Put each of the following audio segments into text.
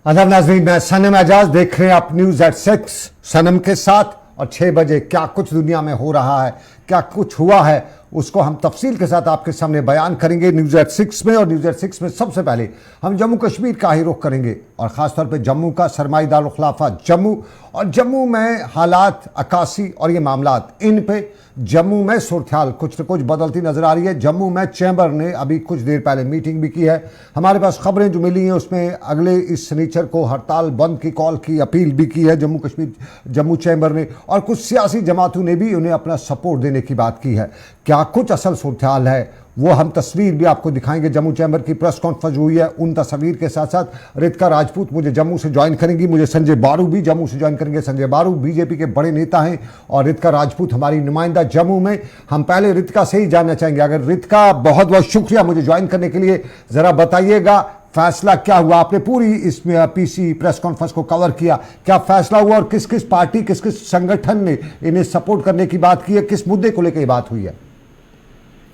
अदब नाज़रीन, मैं सनम एजाज, देख रहे हैं आप न्यूज़ एट 6 सनम के साथ। और 6 बजे क्या कुछ दुनिया में हो रहा है, क्या कुछ हुआ है, उसको हम तफसील के साथ आपके सामने बयान करेंगे न्यूज़ एट 6 में। और न्यूज़ एट 6 में सबसे पहले हम जम्मू कश्मीर का ही रुख करेंगे और ख़ासतौर पे जम्मू का सरमाई दारुल खिलाफा जम्मू, और जम्मू में हालात, अक्कासी और ये मामलात, इन पे जम्मू में सूरत-ए-हाल कुछ न कुछ बदलती नज़र आ रही है। जम्मू में चैम्बर ने अभी कुछ देर पहले मीटिंग भी की है। हमारे पास खबरें जो मिली हैं उसमें अगले इस शनिचर को हड़ताल बंद की कॉल की अपील भी की है जम्मू चैम्बर ने, और कुछ सियासी जमातों ने भी उन्हें अपना सपोर्ट देने की बात की है। क्या कुछ असल सूरत-ए-हाल है वो हम तस्वीर भी आपको दिखाएंगे। जम्मू चैम्बर की प्रेस कॉन्फ्रेंस हुई है, उन तस्वीर के साथ साथ रितिका राजपूत मुझे जम्मू से ज्वाइन करेंगी, मुझे संजय बारू भी जम्मू से ज्वाइन करेंगे। संजय बारू बीजेपी के बड़े नेता हैं और रितिका राजपूत हमारी नुमाइंदा जम्मू में। हम पहले रितिका से ही जानना चाहेंगे। अगर रितिका, बहुत बहुत शुक्रिया मुझे ज्वाइन करने के लिए। ज़रा बताइएगा फैसला क्या हुआ? आपने पूरी इस पीसी प्रेस कॉन्फ्रेंस को कवर किया, क्या फैसला हुआ और किस किस पार्टी, किस किस संगठन ने इन्हें सपोर्ट करने की बात की है, किस मुद्दे को लेकर बात हुई है?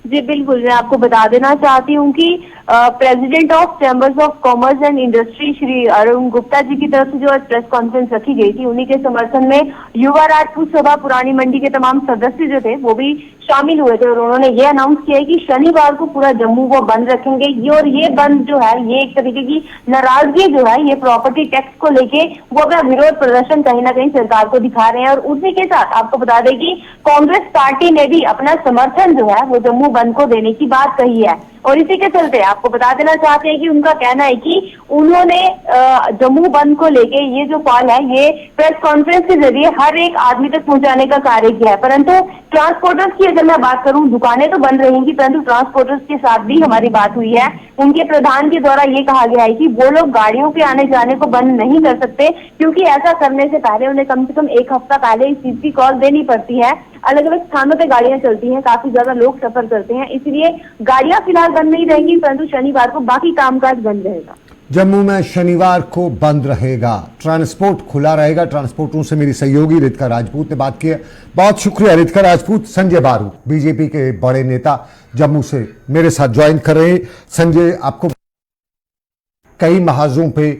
जी बिल्कुल, मैं आपको बता देना चाहती हूँ कि president of chambers of commerce and industry Shri Arun Gupta ji की तरफ से जो प्रेस कॉन्फ्रेंस रखी गई थी, उन्हीं के समर्थन में युवा राजपूत सभा पुरानी मंडी के तमाम सदस्य जो थे वो भी शामिल हुए थे। और उन्होंने ये अनाउंस किया है कि शनिवार को पूरा जम्मू को बंद रखेंगे। ये बंद जो है, ये एक तरीके की नाराजगी जो है, ये प्रॉपर्टी टैक्स को लेके वो अपना विरोध प्रदर्शन कहीं ना कहीं सरकार को दिखा रहे हैं। और उसी के साथ आपको बता दें कि कांग्रेस पार्टी ने भी अपना समर्थन जो है वो जम्मू बंद को देने की बात कही है। और इसी के चलते आपको बता देना चाहते हैं कि उनका कहना है कि उन्होंने जम्मू बंद को लेके ये जो कॉल है, ये प्रेस कॉन्फ्रेंस के जरिए हर एक आदमी तक पहुंचाने का कार्य किया है। परंतु ट्रांसपोर्टर्स की अगर मैं बात करूं, दुकानें तो बंद रहेंगी, परंतु ट्रांसपोर्टर्स के साथ भी हमारी बात हुई है। उनके प्रधान के द्वारा ये कहा गया है कि वो लोग गाड़ियों के आने जाने को बंद नहीं कर सकते, क्योंकि ऐसा करने से पहले उन्हें कम से कम एक हफ्ता पहले इस चीज की कॉल देनी पड़ती है। अलग अलग स्थानों पे गाड़ियां चलती हैं, काफी ज्यादा लोग सफर करते हैं, इसलिए गाड़ियां फिलहाल बंद नहीं रहेंगी, परंतु शनिवार को बाकी कामकाज बंद रहेगा। जम्मू में शनिवार को बंद रहेगा, ट्रांसपोर्ट खुला रहेगा। ट्रांसपोर्टरों से मेरी सहयोगी रितिका राजपूत ने बात की है। बहुत शुक्रिया रितिका राजपूत। संजय बारू बीजेपी के बड़े नेता जम्मू से मेरे साथ ज्वाइन कर रहे हैं। संजय, आपको कई महाजों पे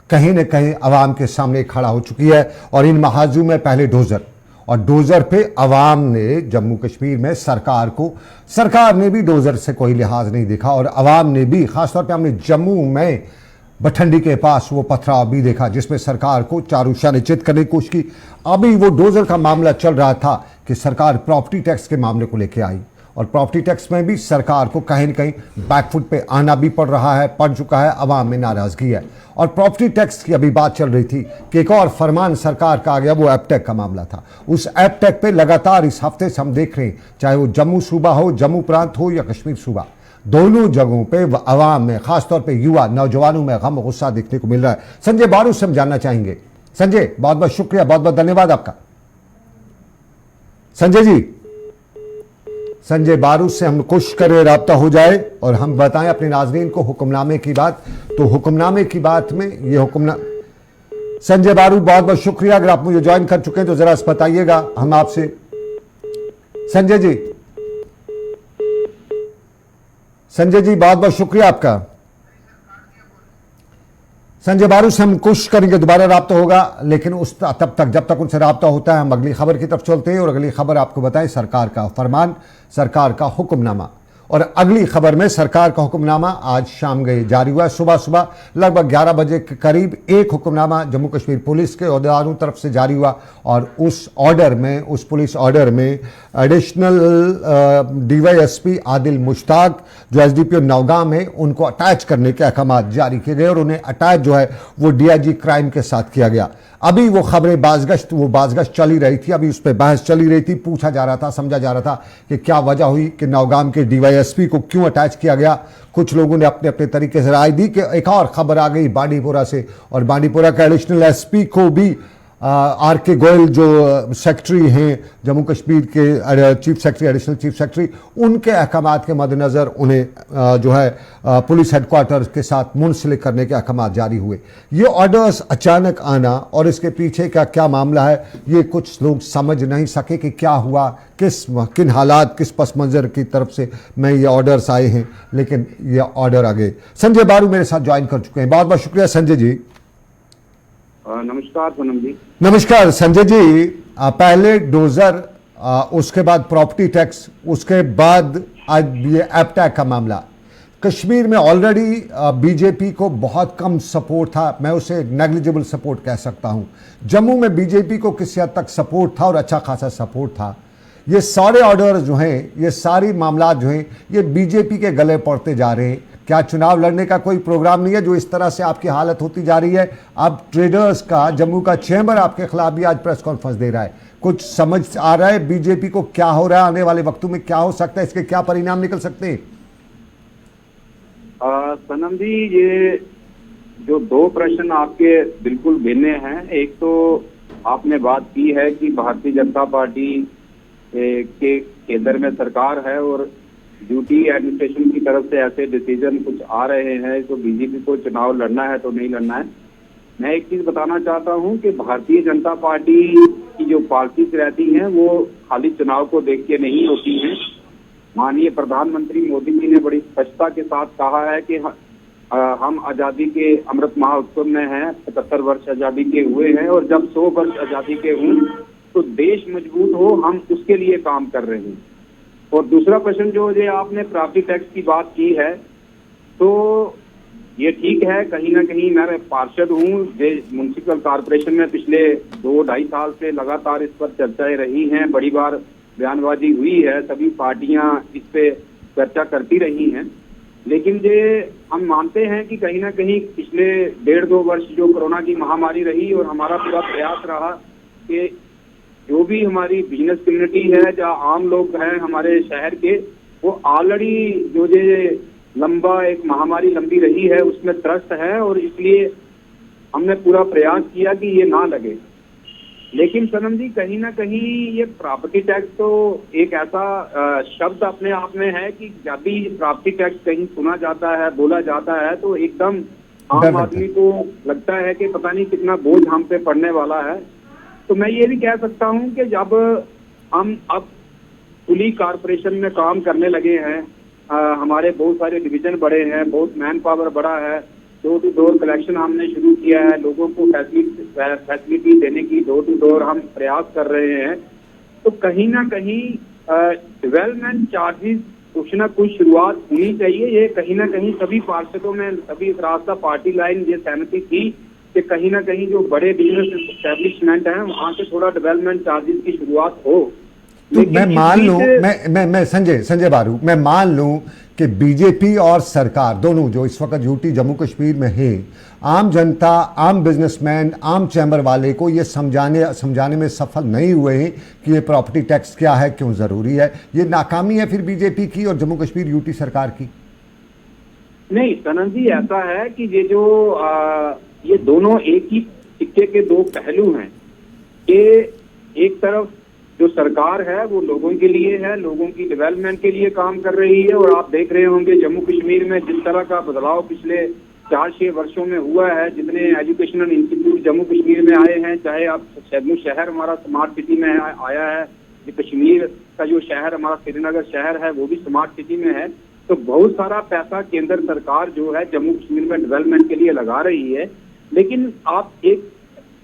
कहीं न कहीं अवाम के सामने खड़ा हो चुकी है, और इन महाजों में पहले डोजर, और डोजर पे अवाम ने जम्मू कश्मीर में सरकार ने भी डोजर से कोई लिहाज नहीं देखा, और अवाम ने भी, खासतौर पे हमने जम्मू में भठंडी के पास वो पथराव भी देखा जिसमें सरकार को चारूशाह ने चित करने की कोशिश की। अभी वो डोजर का मामला चल रहा था कि सरकार प्रॉपर्टी टैक्स के मामले को लेकर आई, और प्रॉपर्टी टैक्स में भी सरकार को कहीं न कहीं बैकफुट पे आना भी पड़ चुका है। अवाम में नाराजगी है, और प्रॉपर्टी टैक्स की अभी बात चल रही थी कि एक और फरमान सरकार का आ गया, वो एपटेक का मामला था। उस एपटेक पे लगातार इस हफ्ते से हम देख रहे हैं, चाहे वो जम्मू सूबा हो, जम्मू प्रांत हो या कश्मीर सूबा, दोनों जगहों पे अवाम में, खासतौर पे युवा नौजवानों में गम गुस्सा देखने को मिल रहा है। संजय बारू से हम जानना चाहेंगे। संजय, बहुत बहुत शुक्रिया, बहुत बहुत धन्यवाद आपका। संजय जी, संजय बारू से हम कोशिश करें राब्ता हो जाए और हम बताएं अपने नाजरीन को हुक्मनामे की बात। तो हुक्मनामे की बात में ये संजय बारू, बहुत बहुत शुक्रिया। अगर आप मुझे ज्वाइन कर चुके हैं तो जरा बताइएगा हम आपसे। संजय जी बहुत बहुत शुक्रिया आपका। संजय बारू से हम कोशिश करेंगे दोबारा राब्ता होगा, लेकिन तब तक जब तक उनसे राब्ता होता है हम अगली खबर की तरफ चलते हैं। और अगली खबर आपको बताएं, सरकार का फरमान, सरकार का हुक्मनामा। और अगली खबर में सरकार का हुक्मनामा आज शाम गए जारी हुआ। सुबह सुबह लगभग 11 बजे के करीब एक हुक्मनामा जम्मू कश्मीर पुलिस के अहदेदारों तरफ से जारी हुआ, और उस पुलिस ऑर्डर में एडिशनल DYSP आदिल मुश्ताक जो SDPO नौगाम में, उनको अटैच करने के अहकाम जारी किए गए, और उन्हें अटैच जो है वो DIG क्राइम के साथ किया गया। अभी वो खबरें बाज़गश्त चली रही थी, अभी उस पर बहस चली रही थी, पूछा जा रहा था, समझा जा रहा था कि क्या वजह हुई कि नौगाम के DYSP को क्यों अटैच किया गया। कुछ लोगों ने अपने अपने तरीके से राय दी कि एक और खबर आ गई बांडीपोरा से, और बांडीपोरा का एडिशनल SP को भी आर के गोयल जो सेक्रेटरी हैं जम्मू कश्मीर के, chief secretary, additional chief secretary, उनके अहकाम के मद्देनज़र उन्हें जो है पुलिस हेडक्वार्टर के साथ मुंसलिक करने के अहकाम जारी हुए। ये ऑर्डर्स अचानक आना और इसके पीछे का क्या मामला है, ये कुछ लोग समझ नहीं सके कि क्या हुआ, किन हालात, किस पस मंज़र की तरफ से मैं ये ऑर्डर्स आए हैं, लेकिन ये ऑर्डर आ गए। संजय बारू मेरे साथ ज्वाइन कर चुके हैं। बहुत बहुत शुक्रिया संजय जी। नमस्कार पूनम जी। नमस्कार संजय जी। पहले डोजर, उसके बाद प्रॉपर्टी टैक्स, उसके बाद आज ये एपटैक का मामला। कश्मीर में ऑलरेडी बीजेपी को बहुत कम सपोर्ट था, मैं उसे नेग्लिजिबल सपोर्ट कह सकता हूं। जम्मू में बीजेपी को किसी हद तक सपोर्ट था और अच्छा खासा सपोर्ट था। ये सारे ऑर्डर जो हैं, ये सारी मामला जो हैं, ये बीजेपी के गले पड़ते जा रहे हैं। क्या चुनाव लड़ने का कोई प्रोग्राम नहीं है जो इस तरह से आपकी हालत होती जा रही है? अब ट्रेडर्स का जम्मू का चैम्बर आपके खिलाफ भी आज प्रेस कॉन्फ्रेंस दे रहा है। कुछ समझ आ रहा है बीजेपी को क्या हो रहा है, आने वाले वक्तों में क्या हो सकता है, इसके क्या परिणाम निकल सकते हैं? सनम जी, ये जो दो प्रश्न आपके बिल्कुल भिन्न हैं। एक तो आपने बात की है कि भारतीय जनता पार्टी के केंद्र में सरकार है और ड्यूटी एडमिनिस्ट्रेशन की तरफ से ऐसे डिसीजन कुछ आ रहे हैं तो बीजेपी को चुनाव लड़ना है तो नहीं लड़ना है। मैं एक चीज बताना चाहता हूं कि भारतीय जनता पार्टी की जो पॉलिसीज रहती हैं वो खाली चुनाव को देख के नहीं होती हैं। माननीय प्रधानमंत्री मोदी जी ने बड़ी स्पष्टता के साथ कहा है कि हम आजादी के अमृत महोत्सव में हैं, 75 वर्ष आजादी के हुए हैं और जब 100 वर्ष आजादी के हों तो देश मजबूत हो, हम उसके लिए काम कर रहे हैं। और दूसरा प्रश्न जो ये आपने प्रॉपर्टी टैक्स की बात की है, तो ये ठीक है, कहीं ना कहीं मैं पार्षद हूँ म्युनिसिपल कॉर्पोरेशन में। पिछले 2-2.5 साल से लगातार इस पर चर्चाएं रही हैं, बड़ी बार बयानबाजी हुई है, सभी पार्टियां इस पे चर्चा करती रही हैं। लेकिन ये हम मानते हैं कि कहीं ना कहीं पिछले 1.5-2 वर्ष जो कोरोना की महामारी रही और हमारा पूरा प्रयास रहा कि जो भी हमारी बिजनेस कम्युनिटी है, जहाँ आम लोग हैं हमारे शहर के, वो ऑलरेडी जो ये लंबा एक महामारी लंबी रही है उसमें त्रस्त है और इसलिए हमने पूरा प्रयास किया कि ये ना लगे। लेकिन सनम जी, कहीं ना कहीं ये प्रॉपर्टी टैक्स तो एक ऐसा शब्द अपने आप में है कि जब भी प्रॉपर्टी टैक्स कहीं सुना जाता है, बोला जाता है, तो एकदम आम आदमी को लगता है कि पता नहीं कितना बोझ हम पे पड़ने वाला है। तो मैं ये भी कह सकता हूं कि जब हम अब खुली कॉर्पोरेशन में काम करने लगे हैं, हमारे बहुत सारे डिवीजन बढ़े हैं, बहुत मैन पावर बढ़ा है, डोर टू डोर कलेक्शन हमने शुरू किया है, लोगों को फैसिलिटी देने की डोर टू डोर हम प्रयास कर रहे हैं, तो कहीं ना कहीं डेवलपमेंट चार्जेस कुछ ना कुछ शुरुआत होनी चाहिए। ये कहीं ना कहीं सभी पार्षदों में, सभी रास्ता पार्टी लाइन ये सहमति थी कि कहीं ना कहीं जो बड़े बिजनेस एस्टेब्लिशमेंट हैं वहां से थोड़ा डेवलपमेंट चार्जेस की शुरुआत हो। तो मैं मान लूं, मैं संजय बारू, मैं मान लूं कि बीजेपी और सरकार दोनों जो इस वक्त यूटी जम्मू कश्मीर में है, आम जनता, आम बिजनेसमैन, आम चैम्बर वाले को ये समझाने में सफल नहीं हुए हैं कि ये प्रॉपर्टी टैक्स क्या है, क्यों ज़रूरी है। ये नाकामी है फिर बीजेपी की और जम्मू कश्मीर यूटी सरकार की? नहीं सनन जी, ऐसा है कि ये जो ये दोनों एक ही सिक्के के दो पहलू हैं। कि एक तरफ जो सरकार है वो लोगों के लिए है, लोगों की डेवलपमेंट के लिए काम कर रही है, और आप देख रहे होंगे जम्मू कश्मीर में जिस तरह का बदलाव पिछले 4-6 वर्षों में हुआ है, जितने एजुकेशनल इंस्टीट्यूट जम्मू कश्मीर में आए हैं, चाहे आप जम्मू शहर हमारा स्मार्ट सिटी में आया है, कश्मीर का जो शहर हमारा श्रीनगर शहर है वो भी स्मार्ट सिटी में है, तो बहुत सारा पैसा केंद्र सरकार जो है जम्मू कश्मीर में डेवलपमेंट के लिए लगा रही है। लेकिन आप एक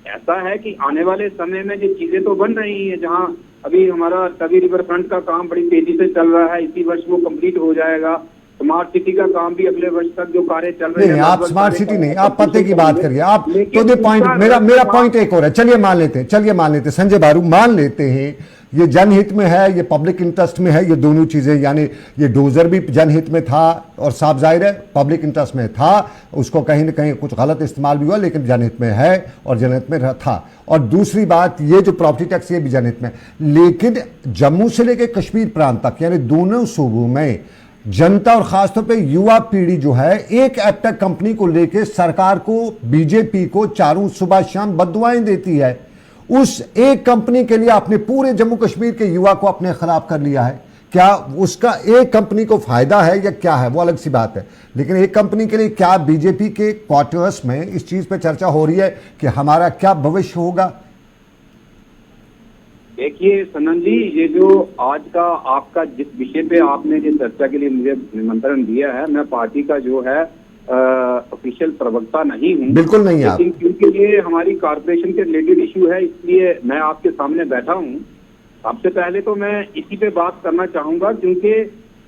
ऐसा है कि आने वाले समय में जो चीजें तो बन रही हैं, जहां अभी हमारा तवी रिवर फ्रंट का काम बड़ी तेजी से चल रहा है, इसी वर्ष वो कंप्लीट हो जाएगा। स्मार्ट सिटी का काम भी अगले वर्ष तक जो कार्य चल रहे हैं। आप स्मार्ट सिटी नहीं, आप पते की बात करिए आप, तो ये पॉइंट मेरा पॉइंट एक और है। चलिए मान लेते हैं संजय बारू, मान लेते हैं ये जनहित में है, ये पब्लिक इंटरेस्ट में है, ये दोनों चीजें, यानी ये डोजर भी जनहित में था और साफ जाहिर है पब्लिक इंटरेस्ट में था, उसको कहीं ना कहीं कुछ गलत इस्तेमाल भी हुआ, लेकिन जनहित में है और जनहित में था। और दूसरी बात, ये जो प्रॉपर्टी टैक्स ये भी जनहित में, लेकिन जम्मू से लेकर कश्मीर प्रांत तक यानी दोनों सूबों में जनता और खासतौर पे युवा पीढ़ी जो है, एक एपटेक कंपनी को लेकर सरकार को, बीजेपी को चारों सुबह शाम बददुआएं देती है। उस एक कंपनी के लिए आपने पूरे जम्मू कश्मीर के युवा को अपने खिलाफ कर लिया है। क्या उसका एक कंपनी को फायदा है या क्या है, वो अलग सी बात है, लेकिन एक कंपनी के लिए क्या बीजेपी के क्वार्टर्स में इस चीज पे चर्चा हो रही है कि हमारा क्या भविष्य होगा? देखिए सनन जी, ये जो आज का आपका जिस विषय पे आपने जिस चर्चा के लिए मुझे निमंत्रण दिया है, मैं पार्टी का जो है ऑफिशियल प्रवक्ता नहीं हूँ, बिल्कुल नहीं है, लेकिन क्योंकि ये हमारी कारपोरेशन के रिलेटेड इशू है, इसलिए मैं आपके सामने बैठा हूँ। सबसे पहले तो मैं इसी पे बात करना चाहूंगा, क्योंकि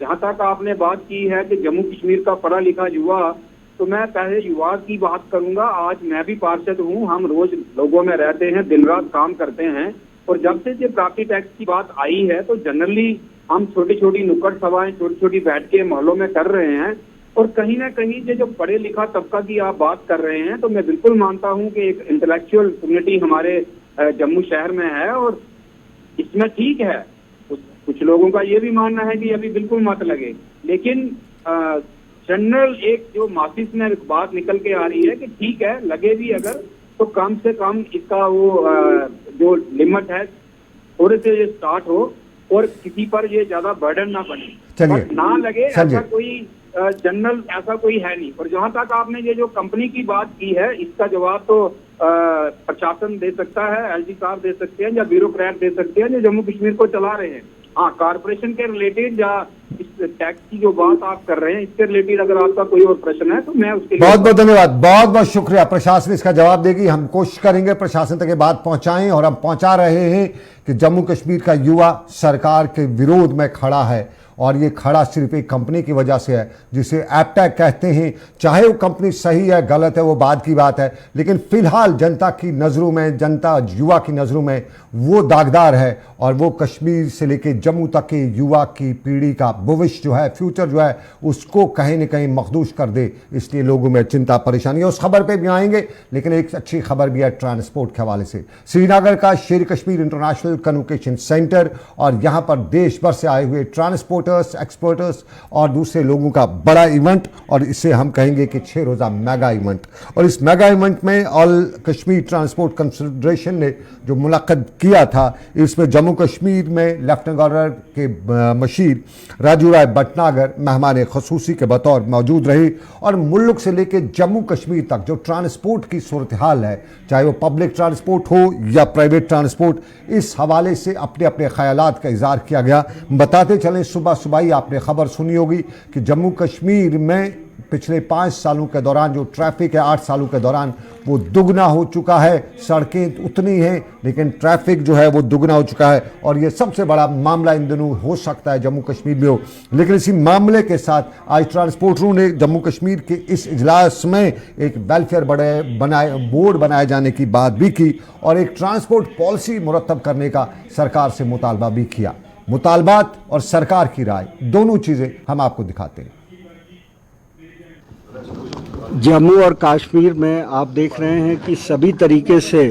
जहां तक आपने बात की है कि जम्मू कश्मीर का पढ़ा लिखा युवा, तो मैं पहले युवा की बात करूंगा। आज मैं भी पार्षद हूं, हम रोज लोगों में रहते हैं, दिन रात काम करते हैं, और जब से ये प्रॉपर्टी टैक्स की बात आई है तो जनरली हम छोटी छोटी नुक्कड़ सभाएं, छोटी छोटी बैठकें मोहल्लों में कर रहे हैं, और कहीं ना कहीं ये जो पढ़े लिखा तबका की आप बात कर रहे हैं, तो मैं बिल्कुल मानता हूँ कि एक इंटेलेक्चुअल कम्युनिटी हमारे जम्मू शहर में है, और इसमें ठीक है। कुछ लोगों का ये भी मानना है कि अभी बिल्कुल मत लगे, लेकिन जनरल एक जो मासिस में बात निकल के आ रही है कि ठीक है, लगे भी अगर तो कम से कम इसका वो जो लिमिट है थोड़े से ये स्टार्ट हो, और किसी पर ये ज्यादा बर्डन ना बने, बट ना लगे ऐसा कोई जनरल ऐसा कोई है नहीं। और जहां तक आपने ये जो कंपनी की बात की है, इसका जवाब तो प्रशासन दे सकता है, एलजी साहब दे सकते हैं, या ब्यूरोक्रेट दे सकते हैं जो जम्मू कश्मीर को चला रहे हैं। हाँ, कारपोरेशन के रिलेटेड या इस टैक्स की जो बात आप कर रहे हैं, इसके रिलेटेड अगर आपका कोई और प्रश्न है तो मैं उसके लिए बहुत बहुत धन्यवाद, बहुत बहुत शुक्रिया। प्रशासन इसका जवाब देगी, हम कोशिश करेंगे प्रशासन तक ये बात पहुंचाएं, और हम पहुंचा रहे हैं कि जम्मू कश्मीर का युवा सरकार के विरोध में खड़ा है, और ये खड़ा सिर्फ एक कंपनी की वजह से है जिसे एपटेक कहते हैं। चाहे वो कंपनी सही है गलत है वो बाद की बात है, लेकिन फिलहाल जनता की नज़रों में, जनता युवा की नज़रों में वो दागदार है, और वो कश्मीर से लेके जम्मू तक के युवा की पीढ़ी का भविष्य जो है, फ्यूचर जो है, उसको कहीं न कहीं मखदूश कर दे। इसलिए लोगों में चिंता परेशानी है। उस खबर पर भी आएंगे, लेकिन एक अच्छी खबर भी है ट्रांसपोर्ट के हवाले से। श्रीनगर का शेर कश्मीर इंटरनेशनल कन्वोकेशन सेंटर, और यहाँ पर देश भर से आए हुए ट्रांसपोर्ट एक्सपर्टर्स और दूसरे लोगों का बड़ा इवेंट, और इसे हम कहेंगे कि 6 रोज़ा मेगा इवेंट। और इस मेगा इवेंट में ऑल कश्मीर ट्रांसपोर्ट कन्फेडरेशन ने जो मुलाकात किया था, इसमें जम्मू कश्मीर में लेफ्टिनेंट गवर्नर के मशीर राजू राय भटनागर मेहमान खसूसी के बतौर मौजूद रहे, और मुल्क से लेकर जम्मू कश्मीर तक जो ट्रांसपोर्ट की सूरत हाल है, चाहे वो पब्लिक ट्रांसपोर्ट हो या प्राइवेट ट्रांसपोर्ट, इस हवाले से अपने अपने ख्यालात का इजहार किया गया। बताते चलें, सुबह सुबह ही आपने खबर सुनी होगी कि जम्मू कश्मीर में पिछले 5 सालों के दौरान जो ट्रैफिक है, 8 सालों के दौरान वो दुगना हो चुका है। सड़कें उतनी हैं, लेकिन ट्रैफिक जो है वो दुगना हो चुका है, और ये सबसे बड़ा मामला इन दिनों हो सकता है जम्मू कश्मीर में हो। लेकिन इसी मामले के साथ आज ट्रांसपोर्टरों ने जम्मू कश्मीर के इस इजलास में एक वेलफेयर बोर्ड बनाए जाने की बात भी की, और एक ट्रांसपोर्ट पॉलिसी मुरतब करने का सरकार से मुतालबा भी किया। मुतालबात और सरकार की राय, दोनों चीज़ें हम आपको दिखाते हैं। जम्मू और कश्मीर में आप देख रहे हैं कि सभी तरीके से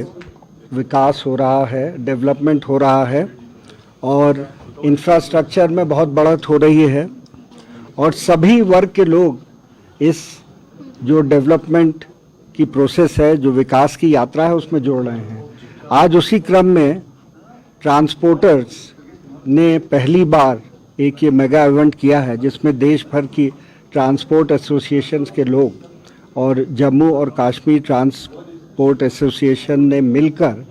विकास हो रहा है, डेवलपमेंट हो रहा है, और इंफ्रास्ट्रक्चर में बहुत बढ़त हो रही है, और सभी वर्ग के लोग इस जो डेवलपमेंट की प्रोसेस है, जो विकास की यात्रा है, उसमें जुड़ रहे हैं। आज उसी क्रम में ट्रांसपोर्टर्स ने पहली बार एक ये मेगा इवेंट किया है, जिसमें देश भर की ट्रांसपोर्ट एसोसिएशंस के लोग और जम्मू और कश्मीर ट्रांसपोर्ट एसोसिएशन ने मिलकर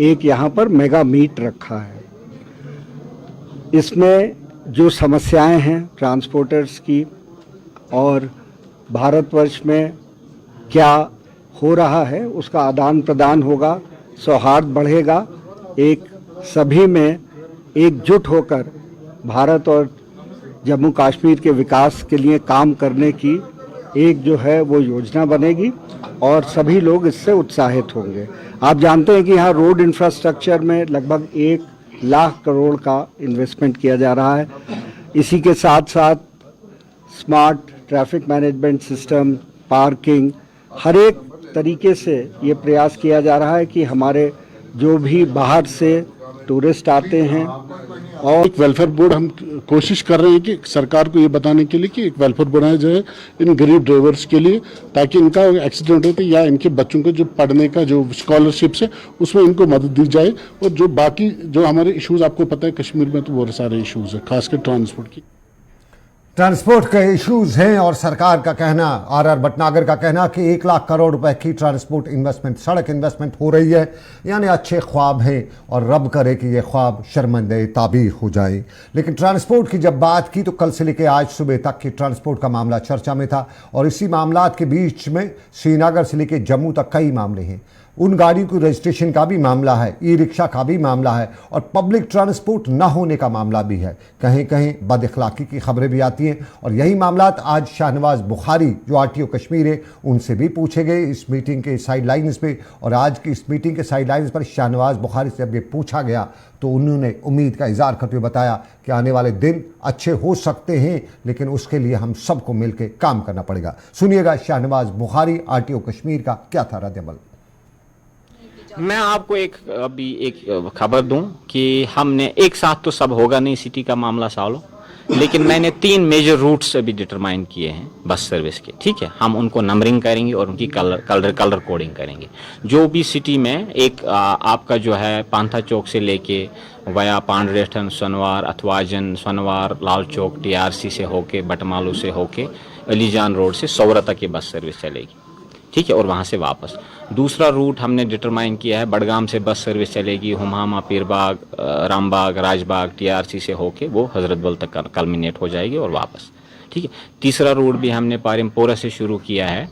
एक यहाँ पर मेगा मीट रखा है। इसमें जो समस्याएं हैं ट्रांसपोर्टर्स की, और भारतवर्ष में क्या हो रहा है उसका आदान प्रदान होगा, सौहार्द बढ़ेगा, एक सभी में एकजुट होकर भारत और जम्मू कश्मीर के विकास के लिए काम करने की एक जो है वो योजना बनेगी, और सभी लोग इससे उत्साहित होंगे। आप जानते हैं कि यहाँ रोड इंफ्रास्ट्रक्चर में लगभग 1 लाख करोड़ का इन्वेस्टमेंट किया जा रहा है। इसी के साथ साथ smart traffic management system, parking, हर एक तरीके से ये प्रयास किया जा रहा है कि हमारे जो भी बाहर से टूरिस्ट आते हैं। और एक वेलफेयर बोर्ड हम कोशिश कर रहे हैं कि सरकार को ये बताने के लिए कि एक वेलफेयर बनाया जाए इन गरीब ड्राइवर्स के लिए, ताकि इनका एक्सीडेंट होते या इनके बच्चों को जो पढ़ने का जो स्कॉलरशिप्स है उसमें इनको मदद दी जाए। और जो बाकी जो हमारे इश्यूज आपको पता है कश्मीर में तो बहुत सारे इश्यूज है, खासकर ट्रांसपोर्ट की। ट्रांसपोर्ट के इश्यूज हैं और सरकार का कहना, आर भटनागर का कहना कि 1 लाख करोड़ रुपए की ट्रांसपोर्ट इन्वेस्टमेंट, सड़क इन्वेस्टमेंट हो रही है। यानी अच्छे ख्वाब हैं और रब करे कि ये ख्वाब शर्मंदे ताबीर हो जाए। लेकिन ट्रांसपोर्ट की जब बात की तो कल से लेकर आज सुबह तक की ट्रांसपोर्ट का मामला चर्चा में था और इसी मामलात के बीच में श्रीनगर से लेकर जम्मू तक कई मामले हैं। उन गाड़ियों की रजिस्ट्रेशन का भी मामला है, ई रिक्शा का भी मामला है और पब्लिक ट्रांसपोर्ट न होने का मामला भी है। कहीं कहीं बदअखलाकी की खबरें भी आती हैं और यही मामलात आज शाहनवाज बुखारी जो आरटीओ कश्मीर है उनसे भी पूछे गए इस मीटिंग के साइडलाइंस पे। और आज की इस मीटिंग के साइडलाइंस पर शाहनवाज बुखारी से जब ये पूछा गया तो उन्होंने उम्मीद का इजहार करते हुए बताया कि आने वाले दिन अच्छे हो सकते हैं, लेकिन उसके लिए हम सबको मिलकर काम करना पड़ेगा। सुनिएगा शाहनवाज बुखारी आरटीओ कश्मीर का क्या था रद्द-ए-अमल। मैं आपको अभी एक खबर दूं कि हमने एक साथ तो सब होगा नहीं सिटी का मामला सॉल्व, लेकिन मैंने 3 मेजर रूट्स अभी डिटरमाइन किए हैं बस सर्विस के। ठीक है, हम उनको नंबरिंग करेंगे और उनकी कलर कोडिंग करेंगे। जो भी सिटी में एक आपका जो है पांथा चौक से लेके वया पांडरेठन, सोनवार, अथवाजन, सोनवार, लाल चौक, टीआरसी से होके बटमालू से होके अलीजान रोड से सौरा तक ये बस सर्विस चलेगी। ठीक है, और वहाँ से वापस दूसरा रूट हमने डिटरमाइन किया है, बडगाम से बस सर्विस चलेगी, हुमामा, पीरबाग, रामबाग, राजबाग, टीआरसी से होके वो हजरत बल तक कल्मिनेट हो जाएगी और वापस। ठीक है, तीसरा रूट भी हमने पारिमपोरा से शुरू किया है,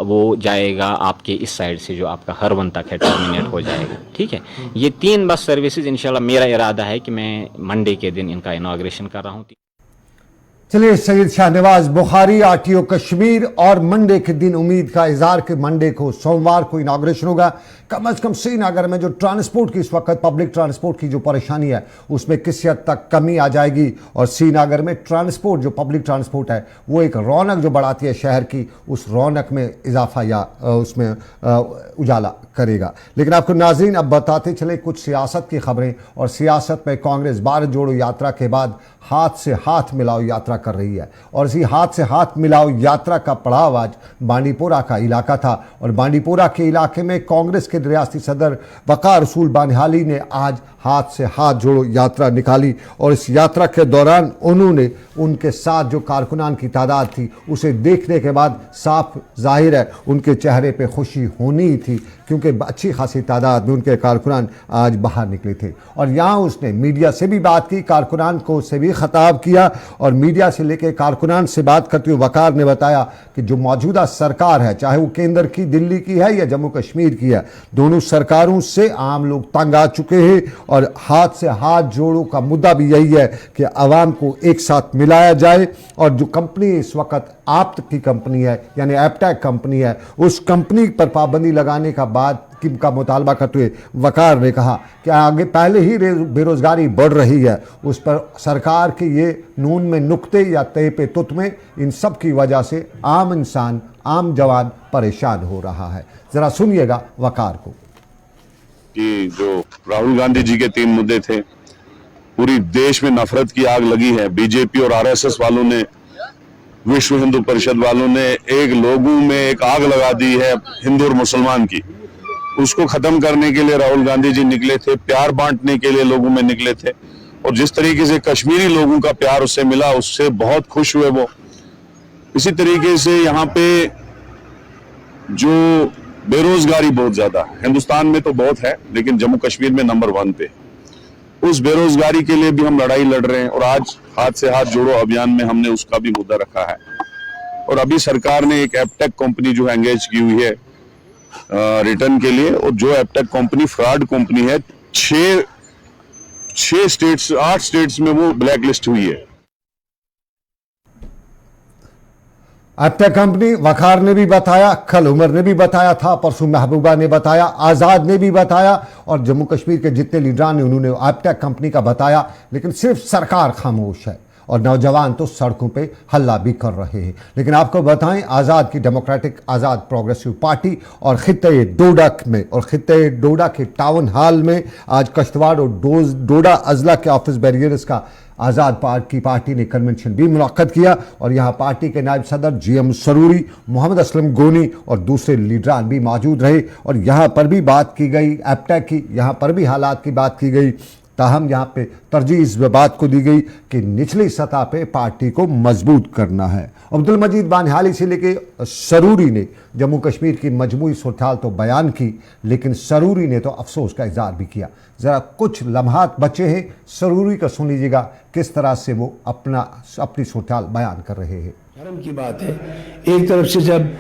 वो जाएगा आपके इस साइड से जो आपका हरवन तक है, टर्मिनेट हो जाएगा। ठीक है, ये 3 बस सर्विसेज इंशाल्लाह मेरा इरादा है कि मैं मंडे के दिन इनका इनॉग्रेशन कर रहा हूँ। चलिए, सैयद शाहनवाज बुखारी आरटीओ कश्मीर और मंडे के दिन उम्मीद का इजहार कि मंडे को सोमवार को इनाग्रेशन होगा। कम अज़ कम श्रीनगर में जो ट्रांसपोर्ट की इस वक्त पब्लिक ट्रांसपोर्ट की जो परेशानी है उसमें किसी हद तक कमी आ जाएगी और श्रीनगर में ट्रांसपोर्ट जो पब्लिक ट्रांसपोर्ट है वो एक रौनक जो बढ़ाती है शहर की, उस रौनक में इजाफा या उसमें उजाला करेगा। लेकिन आपको नाज़रीन अब बताते चले कुछ सियासत की खबरें। और सियासत में कांग्रेस भारत जोड़ो यात्रा के बाद हाथ से हाथ मिलाओ यात्रा कर रही है और इसी हाथ से हाथ मिलाओ यात्रा का पड़ाव आज बांडीपोरा का इलाका था। और बांडीपोरा के इलाके में कांग्रेस के रियासती सदर वकार रसूल बानिहाली ने आज हाथ से हाथ जोड़ो यात्रा निकाली और इस यात्रा के दौरान उन्होंने उनके साथ जो कारकुनान की तादाद थी उसे देखने के बाद साफ जाहिर है उनके चेहरे पे खुशी होनी ही थी, क्योंकि अच्छी खासी तादाद में उनके कारकुनान आज बाहर निकले थे। और यहाँ उसने मीडिया से भी बात की, कारकुनान को से भी खिताब किया और मीडिया से लेकर कारकुनान से बात करते हुए वकार ने बताया कि जो मौजूदा सरकार है, चाहे वो केंद्र की, दिल्ली की है या जम्मू कश्मीर की है, दोनों सरकारों से आम लोग तंग आ चुके हैं और हाथ से हाथ जोड़ो का मुद्दा भी यही है कि अवाम को एक साथ मिलाया जाए। और जो कंपनी इस वक्त आप की कंपनी है यानी एपटेक कंपनी है, उस कंपनी पर पाबंदी लगाने का बाद का मुतालबा करते हुए वकार ने कहा कि आगे पहले ही बेरोजगारी बढ़ रही है, उस पर सरकार के ये नून में नुक्ते या तय पे तुत में इन सब की वजह से आम इंसान, आम जवान परेशान हो रहा है। जरा सुनिएगा वकार को। कि जो राहुल गांधी जी के 3 मुद्दे थे, पूरी देश में नफरत की आग लगी है। बीजेपी और आरएसएस वालों ने, विश्व हिंदू परिषद वालों ने एक लोगों में एक आग लगा दी है हिंदू और मुसलमान की। उसको खत्म करने के लिए राहुल गांधी जी निकले थे, प्यार बांटने के लिए लोगों में निकले थे और जिस तरीके से कश्मीरी लोगों का प्यार उससे मिला उससे बहुत खुश हुए वो। इसी तरीके से यहाँ पे जो बेरोजगारी बहुत ज्यादा है, हिंदुस्तान में तो बहुत है लेकिन जम्मू कश्मीर में नंबर 1 पे, उस बेरोजगारी के लिए भी हम लड़ाई लड़ रहे हैं और आज हाथ से हाथ जोड़ो अभियान में हमने उसका भी मुद्दा रखा है। और अभी सरकार ने एक एपटेक कंपनी जो एंगेज की हुई है रिटर्न के लिए, और जो एपटेक कंपनी फ्रॉड कंपनी है, 8 स्टेट्स में वो ब्लैक लिस्ट हुई है। एपटेक कंपनी वकार ने भी बताया, कल उमर ने भी बताया था, परसों महबूबा ने बताया, आज़ाद ने भी बताया और जम्मू कश्मीर के जितने लीडरान ने उन्होंने एपटेक कंपनी का बताया, लेकिन सिर्फ सरकार खामोश है। और नौजवान तो सड़कों पे हल्ला भी कर रहे हैं। लेकिन आपको बताएं, आज़ाद की डेमोक्रेटिक आज़ाद प्रोग्रेसिव पार्टी और खित्ते डोडा के टाउन हॉल में आज कश्तवाड़ और डोडा अजला के ऑफिस बैरियर्स का आज़ाद की पार्टी ने कन्वेंशन भी मुनक्कद किया और यहाँ पार्टी के नायब सदर GM सरूरी, मोहम्मद असलम गोनी और दूसरे लीडरान भी मौजूद रहे और यहाँ पर भी बात की गई एप्टेक की, यहाँ पर भी हालात की बात की गई। ताहम यहाँ पे तरजीह इस बात को दी गई कि निचली सतह पे पार्टी को मजबूत करना है। अब्दुल मजीद बानिहाली से लेके सरूरी ने जम्मू कश्मीर की मजमूई सूरत तो बयान की, लेकिन सरूरी ने तो अफसोस का इजहार भी किया। ज़रा कुछ लम्हात बचे हैं, सरूरी का सुन लीजिएगा किस तरह से वो अपनी सूरत बयान कर रहे हैं। शर्म की बात है, एक तरफ से जब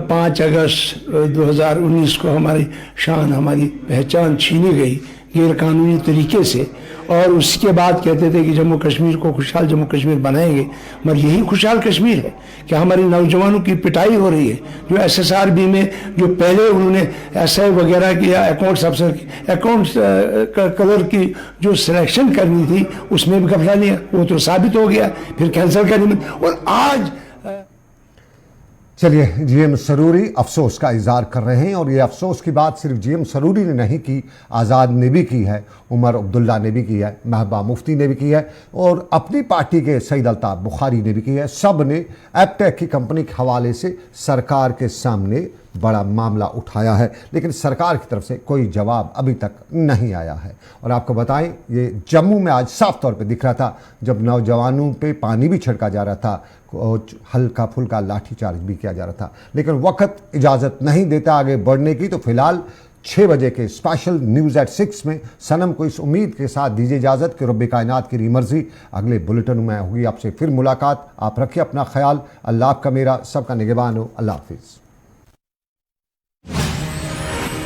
5 अगस्त 2019 को हमारी शान, हमारी पहचान छीनी गई गैर कानूनी तरीके से, और उसके बाद कहते थे कि जम्मू कश्मीर को खुशहाल जम्मू कश्मीर बनाएंगे, मगर यही खुशहाल कश्मीर है कि हमारे नौजवानों की पिटाई हो रही है। जो SSRB में जो पहले उन्होंने SI वगैरह किया, अकाउंट्स अफसर की अकाउंट्स कलर की जो सिलेक्शन करनी थी उसमें भी घपला लिया, वो तो साबित हो गया, फिर कैंसिल करनी। और आज चलिए, GM सरूरी अफसोस का इजहार कर रहे हैं और ये अफसोस की बात सिर्फ GM सरूरी ने नहीं की, आज़ाद ने भी की है, उमर अब्दुल्ला ने भी की है, महबूबा मुफ्ती ने भी की है और अपनी पार्टी के सईद अल्ताफ़ बुखारी ने भी की है। सब ने एप्टेक की कंपनी के हवाले से सरकार के सामने बड़ा मामला उठाया है, लेकिन सरकार की तरफ से कोई जवाब अभी तक नहीं आया है। और आपको बताएं, ये जम्मू में आज साफ तौर पे दिख रहा था जब नौजवानों पे पानी भी छिड़का जा रहा था, हल्का फुल्का लाठीचार्ज भी किया जा रहा था, लेकिन वक्त इजाज़त नहीं देता आगे बढ़ने की। तो फिलहाल 6 बजे के स्पेशल न्यूज़ एट 6 में सनम को इस उम्मीद के साथ दीजिए इजाज़त कि रब्बे कायनात की मर्जी। अगले बुलेटिन में होगी आपसे फिर मुलाकात। आप रखिए अपना ख्याल। अल्लाह आपका मेरा सबका निगहबान हो। अल्लाह हाफिज़।